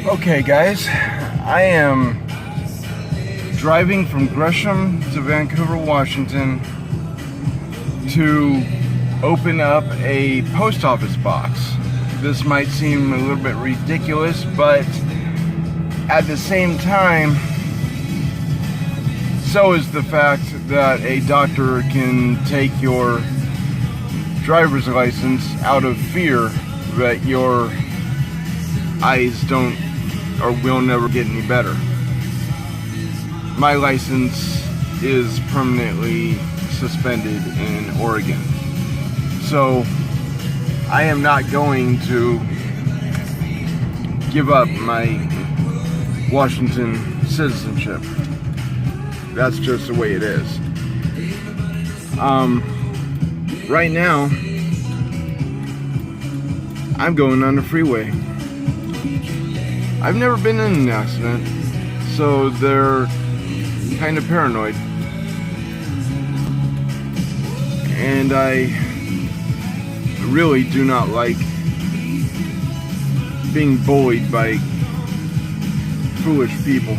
Okay, guys, I am driving from Gresham to Vancouver, Washington to open up a post office box. This might seem a little bit ridiculous, but at the same time, so is the fact that a doctor can take your driver's license out of fear that your eyes don't or will never get any better. My license is permanently suspended in Oregon, so I am not going to give up my Washington citizenship. That's just the way it is. Right now, I'm going on the freeway. I've never been in an accident, so they're kind of paranoid. And I really do not like being bullied by foolish people.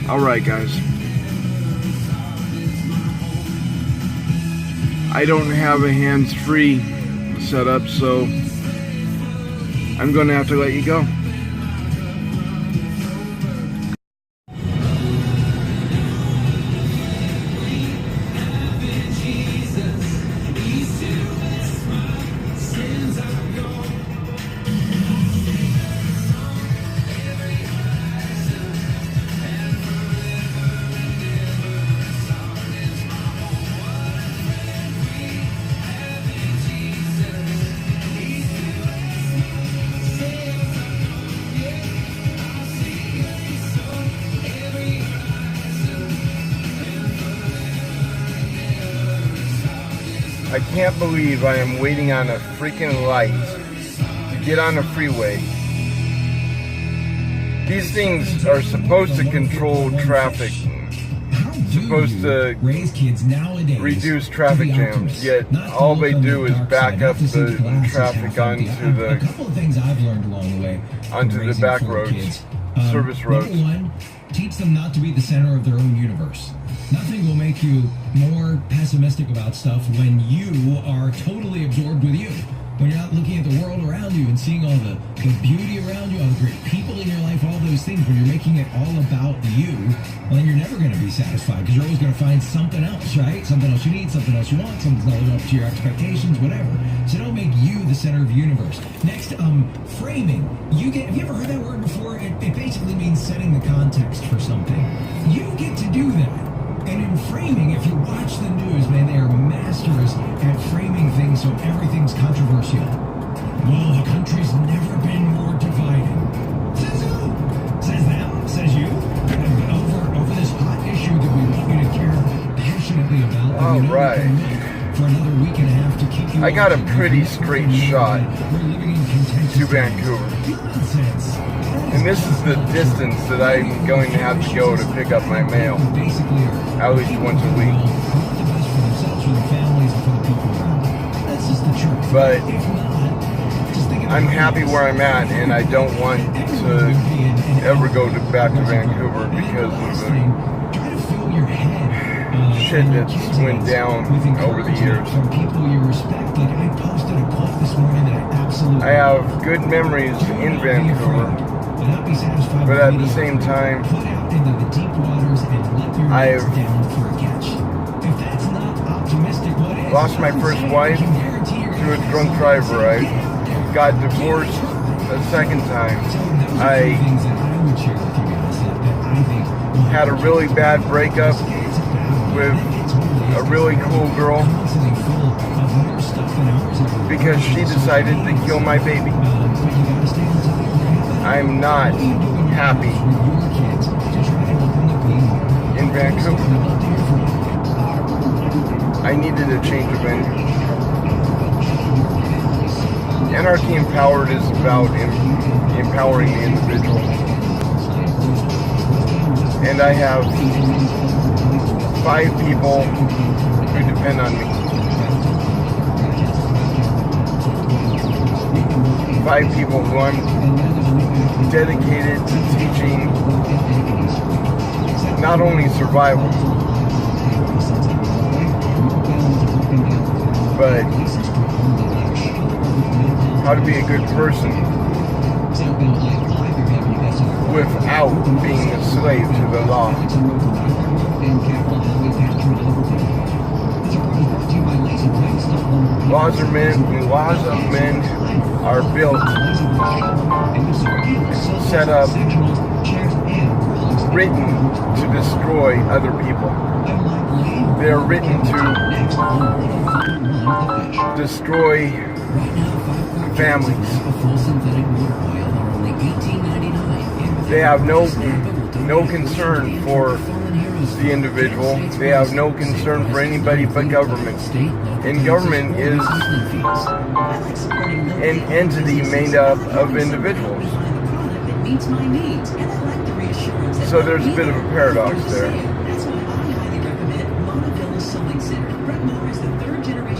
Alright, guys. I don't have a hands-free setup, so I'm going to have to let you go. I can't believe I am waiting on a freaking light to get on the freeway. These things are supposed to control traffic, supposed to reduce traffic jams, yet all they do is back up the traffic onto the back roads, service roads. Number one, teach them not to be the center of their own universe. Nothing will make you more pessimistic about stuff when you are totally absorbed with you. When you're not looking at the world around you and seeing all the beauty around you, all the great people in your life, all those things, when you're making it all about you, well, then you're never going to be satisfied because you're always going to find something else, right? Something else you need, something else you want, something's not living up to your expectations, whatever. So don't make you the center of the universe. Next, framing. Have you ever heard that word before? It basically means setting the context for something. You get to do that. And in framing, if you watch the news, man, they are masters at framing things so everything's controversial. Well, the country's never been more divided. Says who? Says them? Says you? Over this hot issue that we want you to care passionately about. All right. For another week and a half to keep you. I got a pretty straight shot to Vancouver. And this is the distance that I'm going to have to go to pick up my mail, at least once a week. But I'm happy where I'm at, and I don't want to ever go back to Vancouver because of the shit that's went down over the years. I have good memories in Vancouver. But at the same time, I've lost my first wife to a drunk driver. I got divorced a second time. I had a really bad breakup with a really cool girl because she decided to kill my baby. I'm not happy in Vancouver. I needed a change of venue. Anarchy Empowered is about empowering the individual. And I have 5 people who depend on me. 5 people who I'm dedicated to teaching not only survival, but how to be a good person without being a slave to the law. Laws of men are built, set up, written to destroy other people. They are written to destroy families. They have no concern for the individual. They have no concern for anybody but government. And government is an entity made up of individuals. So there's a bit of a paradox there.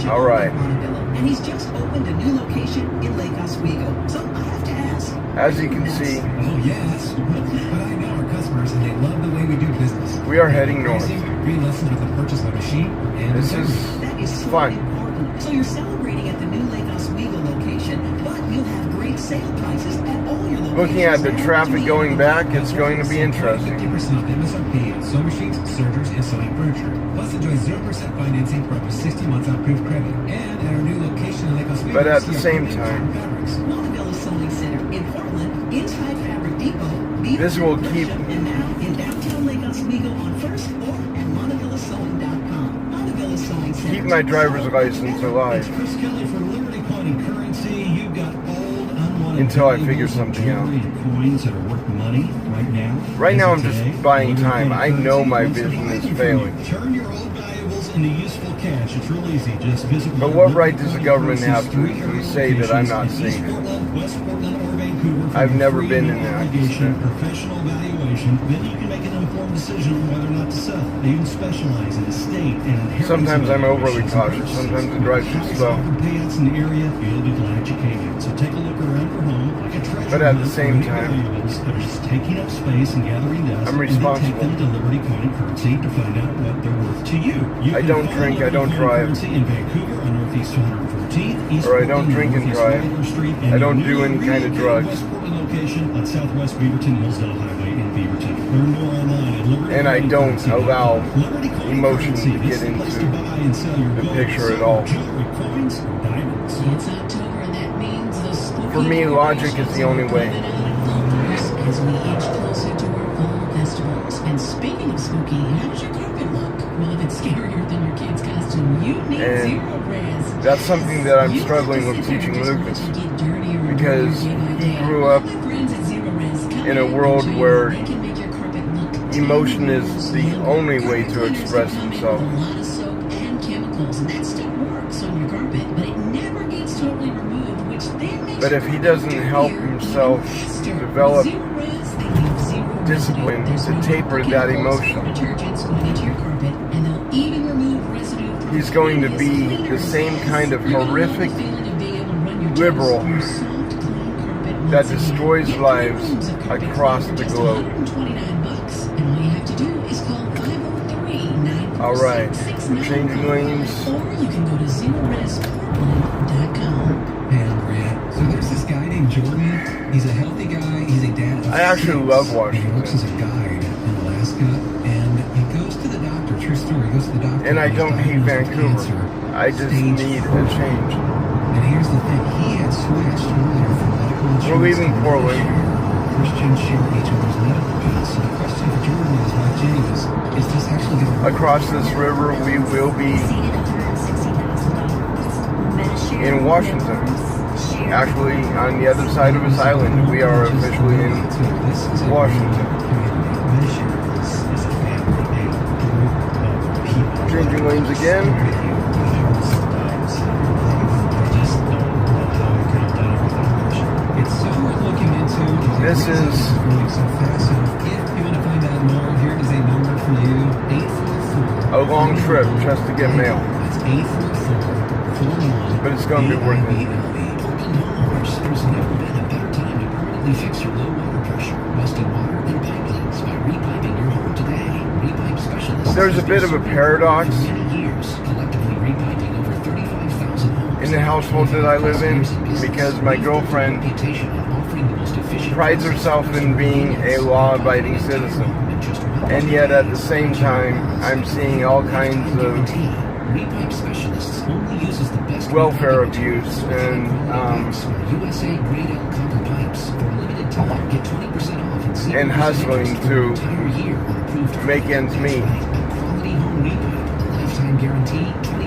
All right. And he's just opened a new location in Lake Oswego. So I have to ask. As you can see, Oh, yes. But I know our customers and they love the way we do business. we are heading north. Free lessons with the purchase of a machine. And This is That is so fun. important. So you're celebrating at the new Lake Oswego location, but you'll have great sale prices at all your locations. Looking at the traffic going back, it's going to be interesting. 50% off MSRP on sewing machines, sergers, and sewing furniture. Plus, enjoy 0% financing for up to 60 months on approved credit. And at our new location in Lake Oswego, But at the see our same premium time, fabrics. Montebello Sewing Center in Portland, inside Fabric Depot. This will keep- And now in downtown Lake Oswego on First or at MontebelloSewing.com. Montebello Sewing Center. keep my driver's license alive Chris Kelly from Liberty Coin and Currency. You've got old, unwanted until I figure valuables, something out. jewelry, and coins that are worth money right now. Right now, I'm As of just today, buying Liberty time. Coin I and know Currency my wants to vision thank is you for failing. you. Turn your old valuables into useful cash. It's real easy. Just visit But one what of right Liberty does the Coin government and have Currency's to 3 say that I'm not locations in East safe? Portland, West Portland, or Vancouver for I've your never free been no in an obligation accident. professional valuation. Then you can make an informed decision on whether or not to sell. They even specialize in estate and inheritance. Sometimes I'm overly valuations. cautious. Sometimes I drive too slow. Offer payouts in the area. You'll be glad you came in. So take a look around your home like a treasure But at the hunt same for any time, valuables that are just taking up space and gathering dust. I'm And then responsible. take them to Liberty Coin and Currency to find out what they're worth to you. You I can don't follow drink, I Liberty don't Coin and drive. Currency in Vancouver on Northeast 214th, East Or I don't Portland, drink and Northeast drive. Wagler Street, and I don't the do newly any kind of relocated drugs. West Portland location on Southwest Beaverton Hillsdale Highway in Beaverton. Learn more online at Liberty And I Coin don't Currency. allow Liberty Coin emotion Currency. to It's get the place into to buy and sell your the gold, picture at silver, all. jewelry, coins, or diamonds. It's October, and that means the spooky For me, logic is the only way. As we inch closer to our fall festivals. And speaking of spooky, how does your carpet look? Well, if it's scarier than your kid's costume, you need And Zero Res. that's something that I'm You struggling have to with sit there teaching and just Lucas. watch it get dirtier and Because dirtier day by he day. grew All up my friends at Zero Res come in a and world show you where they can make your carpet look emotion 10 is years the younger. only way Carpet to cleaners express come in himself. with a lot of soap and chemicals, and that stuff works on your carpet, but it never gets totally removed, which then makes But if he doesn't help himself develop discipline to taper that emotion, he's going to be the same kind of horrific liberal that destroys lives across the globe. All right, we're changing lanes. Or you can go to zeroresportland.com. Hey, Andrea. So there's this guy named Jordan. He's a healthy guy. He's a dad. of I actually 6. love He works as Washington. a guide in Alaska, and he goes to the doctor. True story. He goes to the doctor. And I he's don't hate diagnosed with Vancouver. cancer, I just stage need 4. a change. And here's the thing. He had switched earlier from medical insurance. We're leaving to Portland. Christian share each other's medical bills. So the question for Jordan is, like James, is this actually going to work? Across this river, we will be in Washington. Actually, on the other side of this island, we are officially in Washington. Changing lanes again. It's so worth looking into. This is Going so fast. So if you want to find out more, here is a number for you: 844. a long trip just to get mail. That's 844-41. But it's gonna be worth it. Portland Home Wash. There's no permanently fix your low water pressure, rusty water, and pipe leaks by repiping your home today. Repipe specialists. There's a bit of a paradox for many years, collectively repiping over 35,000 homes. in the household that I live in, because my girlfriend prides herself in being a law-abiding citizen, and yet at the same time I'm seeing all kinds of welfare abuse and hustling to make ends meet,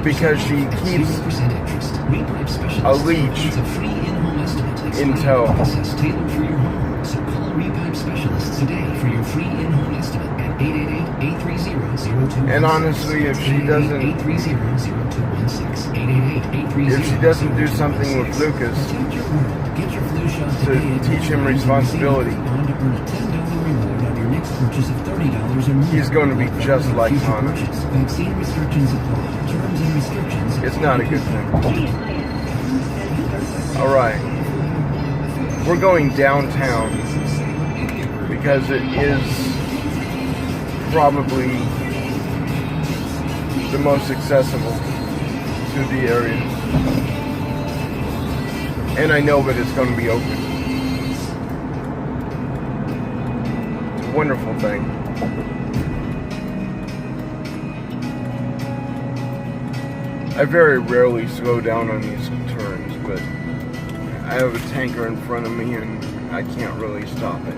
because she keeps a leech in tow. So call Repipe Specialists today for your free in-home estimate at 888-830-0216. And honestly, if she doesn't, 830-0216. if she doesn't do something with Lucas to teach him responsibility, he's going to be just like Connor. It's not a good thing. Alright. We're going downtown because it is probably the most accessible to the area. And I know that it's going to be open. It's a wonderful thing. I very rarely slow down on these turns, but I have a tanker in front of me and I can't really stop it.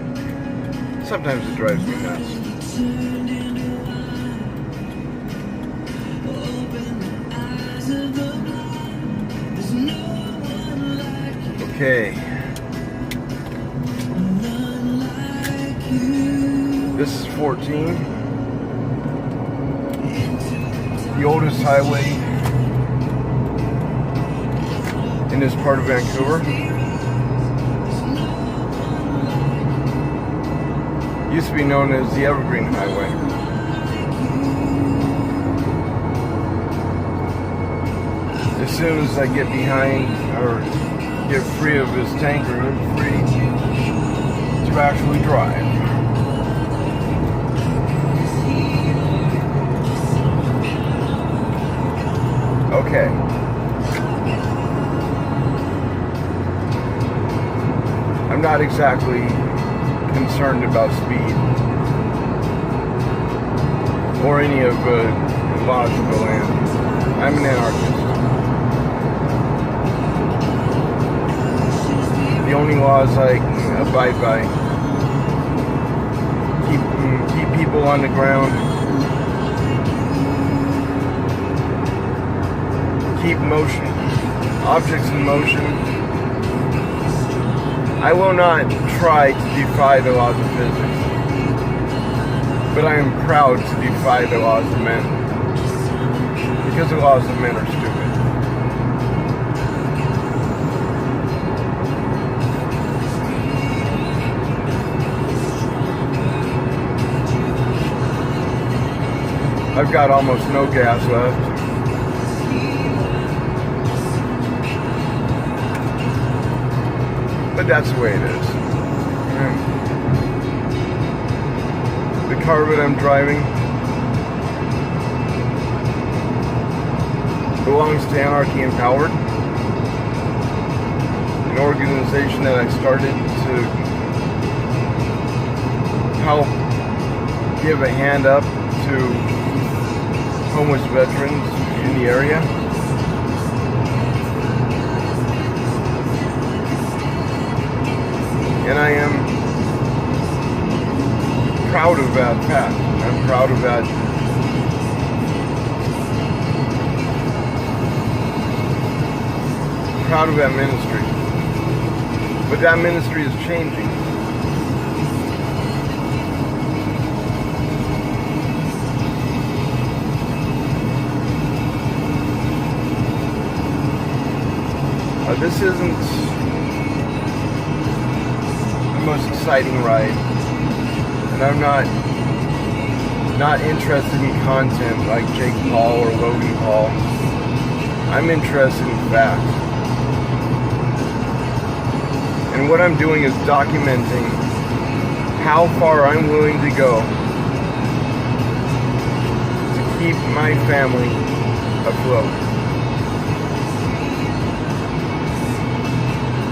Sometimes it drives me nuts. Okay. This is 14. The oldest highway in this part of Vancouver. Used to be known as the Evergreen Highway. As soon as I get behind or get free of this tanker, I'm free to actually drive. Okay. I'm not exactly concerned about speed or any of the laws of the land. I'm an anarchist. The only laws I abide by: keep people on the ground, keep motion, objects in motion. I will not try to defy the laws of physics, but I am proud to defy the laws of men, because the laws of men are stupid. I've got almost no gas left. But that's the way it is. The car that I'm driving belongs to Anarchy Empowered, an organization that I started to help give a hand up to homeless veterans in the area. And I am proud of that path. I'm proud of that. Proud of that ministry. But that ministry is changing. This isn't most exciting ride, and I'm not interested in content like Jake Paul or Logan Paul. I'm interested in facts, And what I'm doing is documenting how far I'm willing to go to keep my family afloat.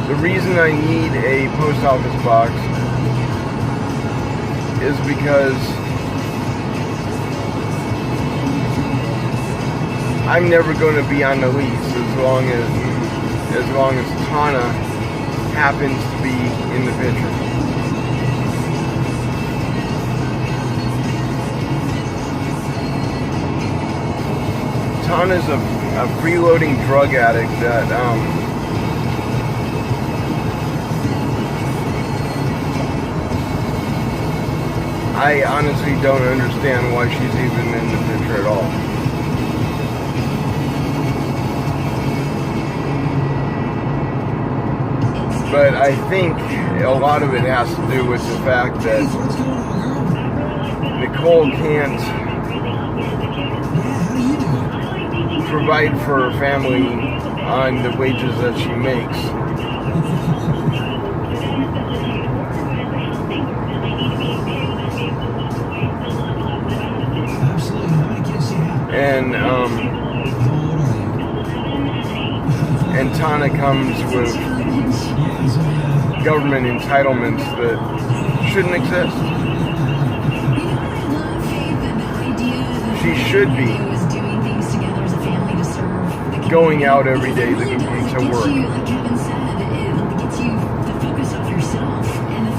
The reason I need a post office box is because I'm never going to be on the lease as long as Tana happens to be in the picture. Tana's a freeloading drug addict that I honestly don't understand why she's even in the picture at all. But I think a lot of it has to do with the fact that Nicole can't provide for her family on the wages that she makes. Absolutely. How many kids do you have? And Tana comes with government entitlements that shouldn't exist. She should be going out every day to work.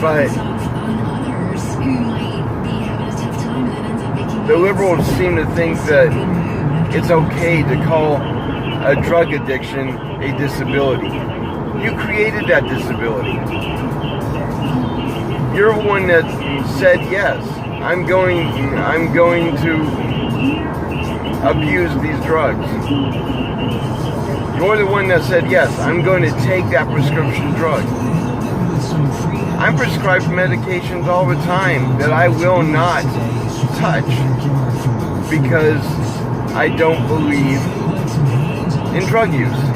But the liberals seem to think that it's okay to call a drug addiction a disability. You created that disability. You're the one that said yes. I'm going to abuse these drugs. You're the one that said yes. I'm going to take that prescription drug. I'm prescribed medications all the time that I will not touch because I don't believe in drug use.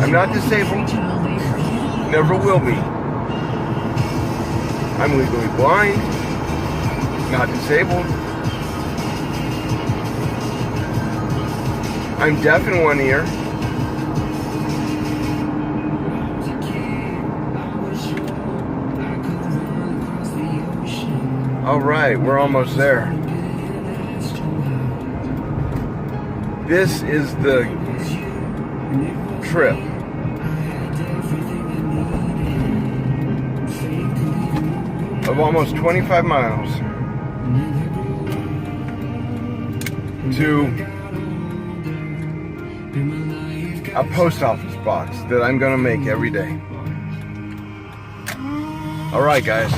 I'm not disabled. Never will be. I'm legally blind. Not disabled. I'm deaf in one ear. All right, we're almost there. This is the trip. Of almost 25 miles to a post office box that I'm gonna make every day. All right, guys.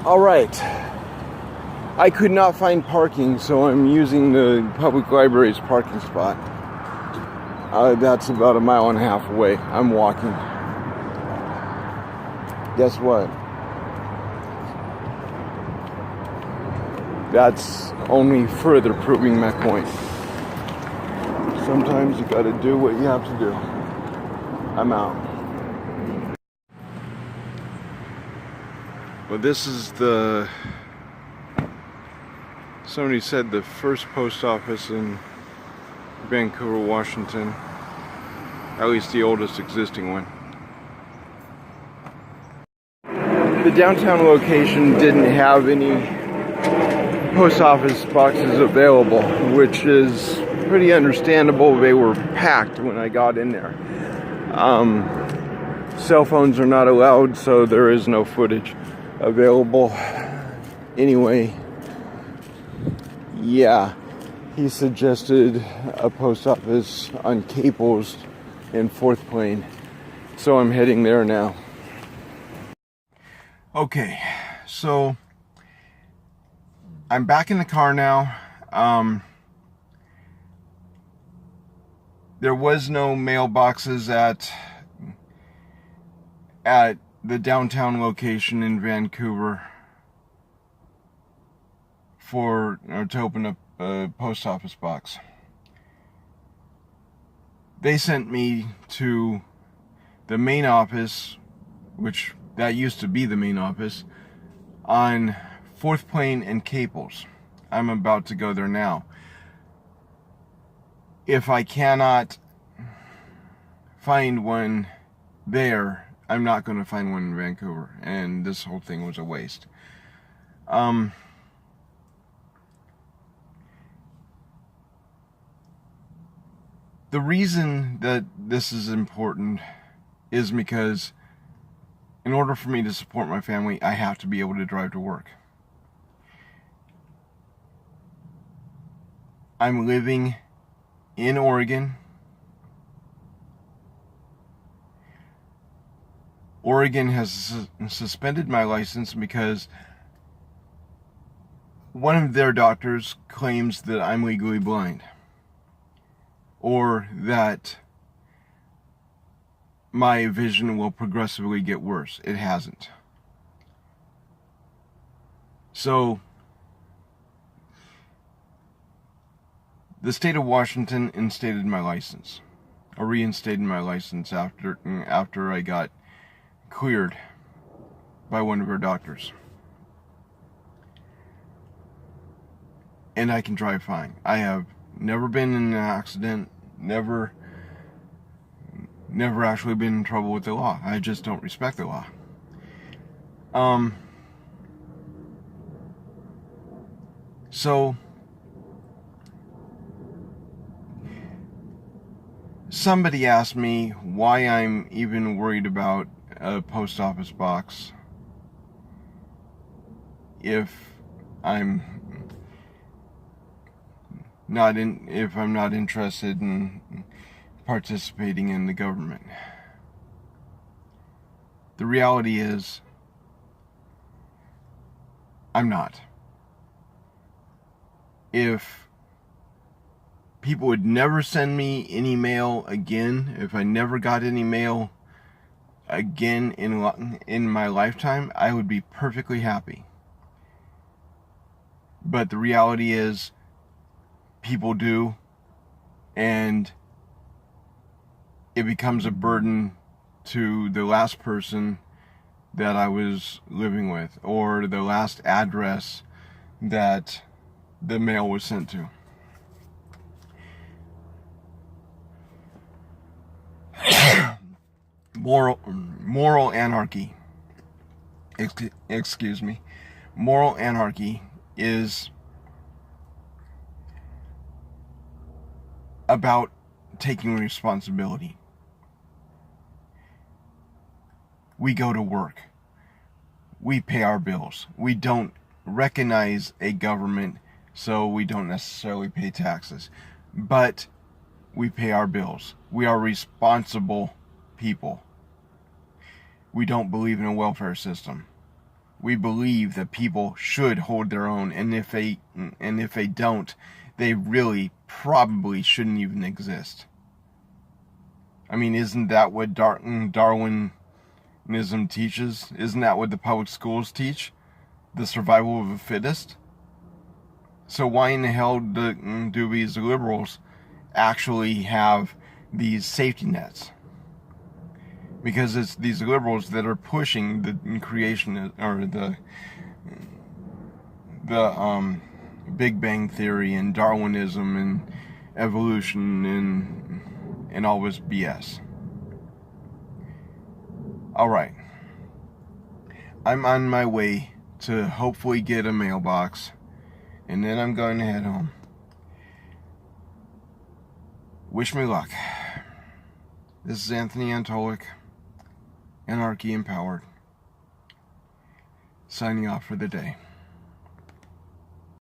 All right. I could not find parking, so I'm using the public library's parking spot. That's about 1.5 miles away. I'm walking. Guess what? That's only further proving my point. Sometimes you gotta do what you have to do. I'm out. Well, this is somebody said the first post office in Vancouver, Washington. At least the oldest existing one. The downtown location didn't have any post office boxes available, which is pretty understandable. They were packed when I got in there. Cell phones are not allowed, so there is no footage available. Anyway, yeah, he suggested a post office on Caples in 4th Plain, so I'm heading there now. Okay, so I'm back in the car now. There was no mailboxes at the downtown location in Vancouver to open up post office box. They sent me to the main office, which that used to be the main office, on 4th Plain and Caples. I'm about to go there now. If I cannot find one there, I'm not going to find one in Vancouver, and this whole thing was a waste. The reason that this is important is because in order for me to support my family, I have to be able to drive to work. I'm living in Oregon. Oregon has suspended my license because one of their doctors claims that I'm legally blind, or that my vision will progressively get worse. It hasn't. So, the state of Washington reinstated my license after I got cleared by one of her doctors. And I can drive fine. I have never been in an accident, never actually been in trouble with the law. I just don't respect the law. So somebody asked me why I'm even worried about a post office box if I'm not interested in participating in the government. The reality is, I'm not. If people would never send me any mail again, if I never got any mail again in my lifetime, I would be perfectly happy. But the reality is, people do, and it becomes a burden to the last person that I was living with, or the last address that the mail was sent to. Moral anarchy. Excuse me. Moral anarchy is about taking responsibility. We go to work. We pay our bills. We don't recognize a government, so we don't necessarily pay taxes. But we pay our bills. We are responsible people. We don't believe in a welfare system. We believe that people should hold their own, and if they don't, they really probably shouldn't even exist. I mean, isn't that what Darwinism teaches? Isn't that what the public schools teach? The survival of the fittest? So why in the hell do these liberals actually have these safety nets? Because it's these liberals that are pushing the creation, or the Big Bang Theory and Darwinism and evolution and all this BS. Alright. I'm on my way to hopefully get a mailbox, and then I'm going to head home. Wish me luck. This is Anthony Antolik, Anarchy Empowered, signing off for the day.